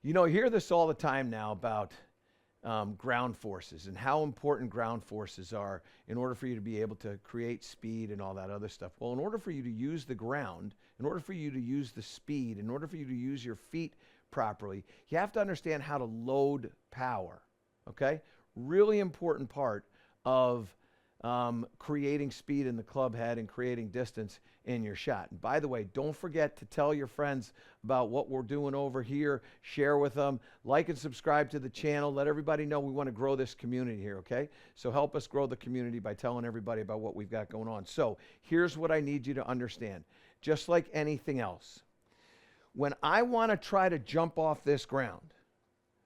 You know, I hear this all the time now about ground forces and how important ground forces are in order for you to be able to create speed and all that other stuff. Well, in order for you to use the ground, in order for you to use the speed, in order for you to use your feet properly, you have to understand how to load power, okay? Really important part of creating speed in the club head and creating distance in your shot. And by the way, don't forget to tell your friends about what we're doing over here. Share with them. Like and subscribe to the channel. Let everybody know we want to grow this community here, okay? So help us grow the community by telling everybody about what we've got going on. So here's what I need you to understand. Just like anything else, when I want to try to jump off this ground,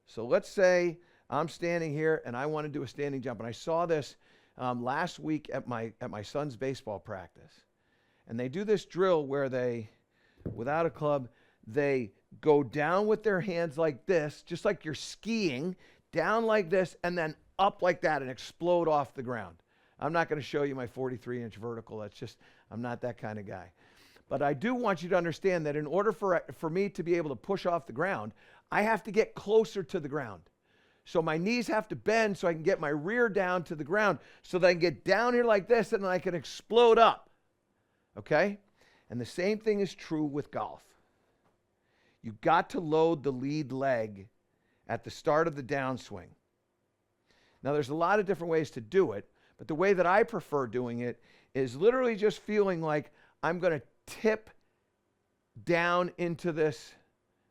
so let's say I'm standing here and I want to do a standing jump, and I saw this last week at my son's baseball practice. And they do this drill where they, without a club, they go down with their hands like this, just like you're skiing, down like this, and then up like that and explode off the ground. I'm not going to show you my 43-inch vertical. That's just, I'm not that kind of guy. But I do want you to understand that in order for me to be able to push off the ground, I have to get closer to the ground. So my knees have to bend so I can get my rear down to the ground so that I can get down here like this and then I can explode up. Okay? And the same thing is true with golf. You've got to load the lead leg at the start of the downswing. Now there's a lot of different ways to do it, but the way that I prefer doing it is literally just feeling like I'm going to tip down into this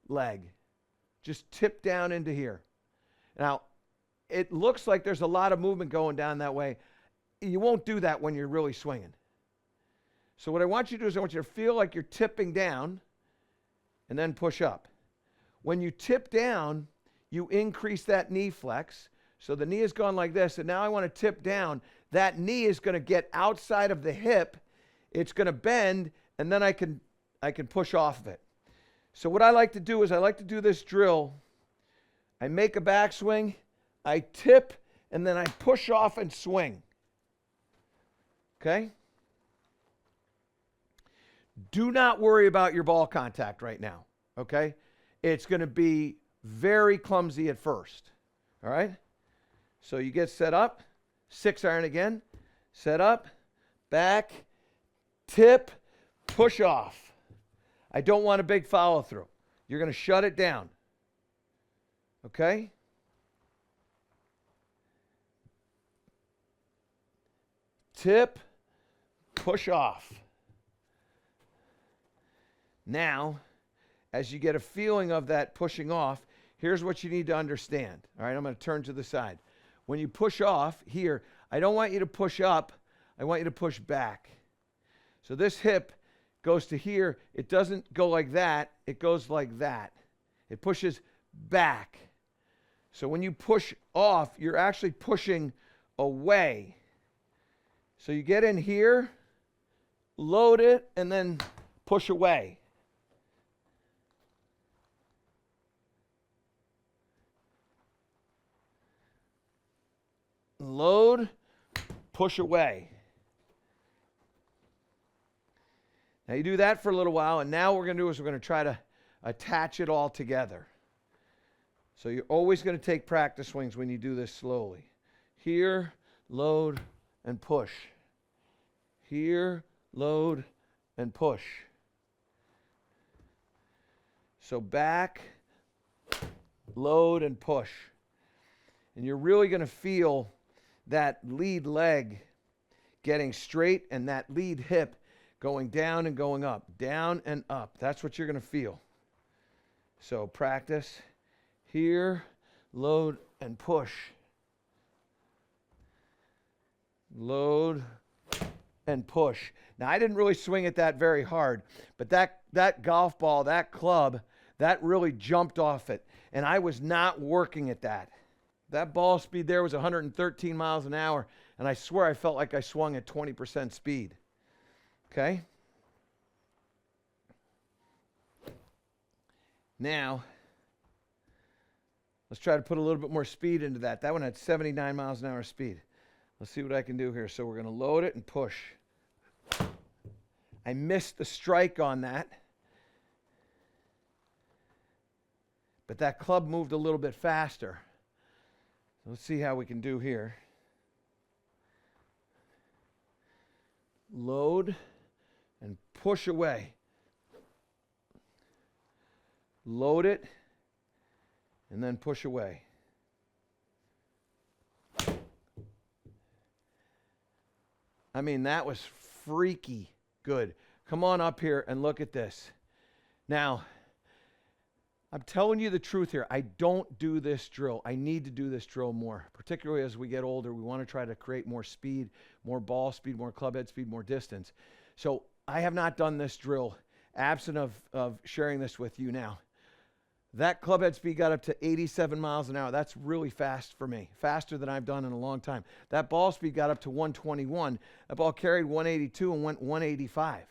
leg. Just tip down into here. Now, it looks like there's a lot of movement going down that way. You won't do that when you're really swinging. So what I want you to do is I want you to feel like you're tipping down and then push up. When you tip down, you increase that knee flex. So the knee has gone like this, and now I want to tip down. That knee is going to get outside of the hip. It's going to bend, and then I can push off of it. So what I like to do is I like to do this drill. I make a backswing, I tip, and then I push off and swing. Okay? Do not worry about your ball contact right now. Okay? It's going to be very clumsy at first. All right? So you get set up, 6-iron again, set up, back, tip, push off. I don't want a big follow through. You're going to shut it down. Okay? Tip, push off. Now, as you get a feeling of that pushing off, here's what you need to understand. All right, I'm going to turn to the side. When you push off here, I don't want you to push up. I want you to push back. So this hip goes to here. It doesn't go like that. It goes like that. It pushes back. So when you push off, you're actually pushing away. So you get in here, load it, and then push away. Load, push away. Now you do that for a little while, and now what we're going to do is we're going to try to attach it all together. So you're always going to take practice swings when you do this slowly. Here, load, and push. Here, load, and push. So back, load, and push. And you're really going to feel that lead leg getting straight and that lead hip going down and going up, down and up. That's what you're going to feel. So practice. Here, load, and push. Load, and push. Now, I didn't really swing at that very hard, but that golf ball, that club, that really jumped off it, and I was not working at that. That ball speed there was 113 miles an hour, and I swear I felt like I swung at 20% speed. Okay? Now, let's try to put a little bit more speed into that. That one had 79 miles an hour speed. Let's see what I can do here. So we're going to load it and push. I missed the strike on that. but that club moved a little bit faster. So let's see how we can do here. Load and push away. Load it and then push away. I mean, that was freaky good. Come on up here and look at this. Now, I'm telling you the truth here. I don't do this drill. I need to do this drill more, particularly as we get older. We want to try to create more speed, more ball speed, more club head speed, more distance. So I have not done this drill, absent of sharing this with you now. That club head speed got up to 87 miles an hour. That's really fast for me, faster than I've done in a long time. That ball speed got up to 121. That ball carried 182 and went 185.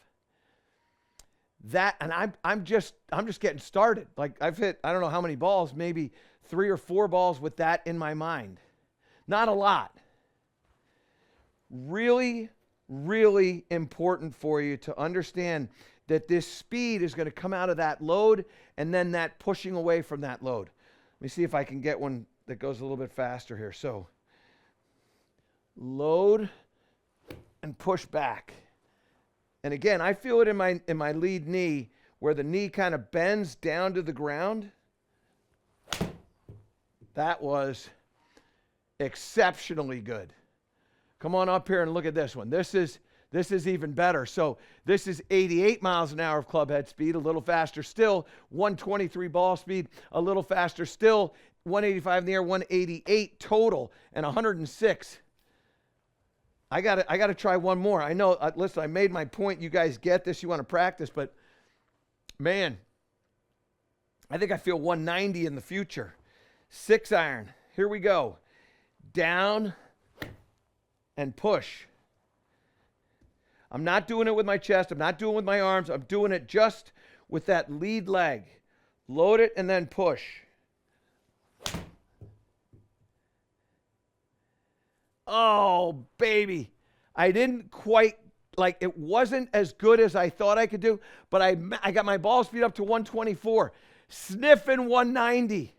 That, and I'm just getting started. Like, I've hit, I don't know how many balls, maybe 3 or 4 balls with that in my mind. Not a lot. Really, really important for you to understand that this speed is going to come out of that load and then that pushing away from that load. Let me see if I can get one that goes a little bit faster here. So, load and push back. And again, I feel it in my lead knee where the knee kind of bends down to the ground. That was exceptionally good. Come on up here and look at this one. This is even better. So this is 88 miles an hour of club head speed, a little faster still, 123 ball speed, a little faster still, 185 in the air, 188 total, and 106. I got to try one more. I know, listen, I made my point. You guys get this. You want to practice, but man, I think I feel 190 in the future. 6 iron. Here we go. Down and push. I'm not doing it with my chest. I'm not doing it with my arms. I'm doing it just with that lead leg. Load it and then push. Oh, baby. I didn't quite, like, it wasn't as good as I thought I could do, but I got my ball speed up to 124. Sniffing 190.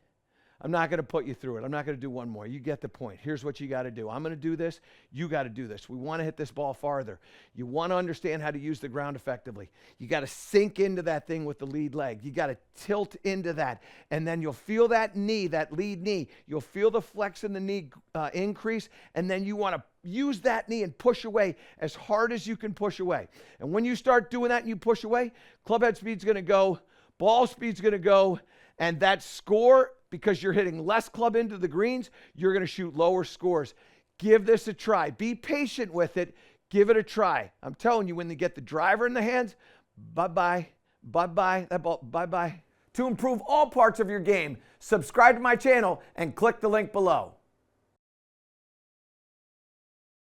I'm not going to put you through it. I'm not going to do one more. You get the point. Here's what you got to do. I'm going to do this. You got to do this. We want to hit this ball farther. You want to understand how to use the ground effectively. You got to sink into that thing with the lead leg. You got to tilt into that. And then you'll feel that knee, that lead knee. You'll feel the flex in the knee increase. And then you want to use that knee and push away as hard as you can push away. And when you start doing that and you push away, club head speed's going to go, ball speed's going to go, and that score, because you're hitting less club into the greens, you're going to shoot lower scores. Give this a try. Be patient with it. Give it a try. I'm telling you, when they get the driver in the hands, bye-bye, bye-bye, that ball, bye-bye. To improve all parts of your game, subscribe to my channel and click the link below.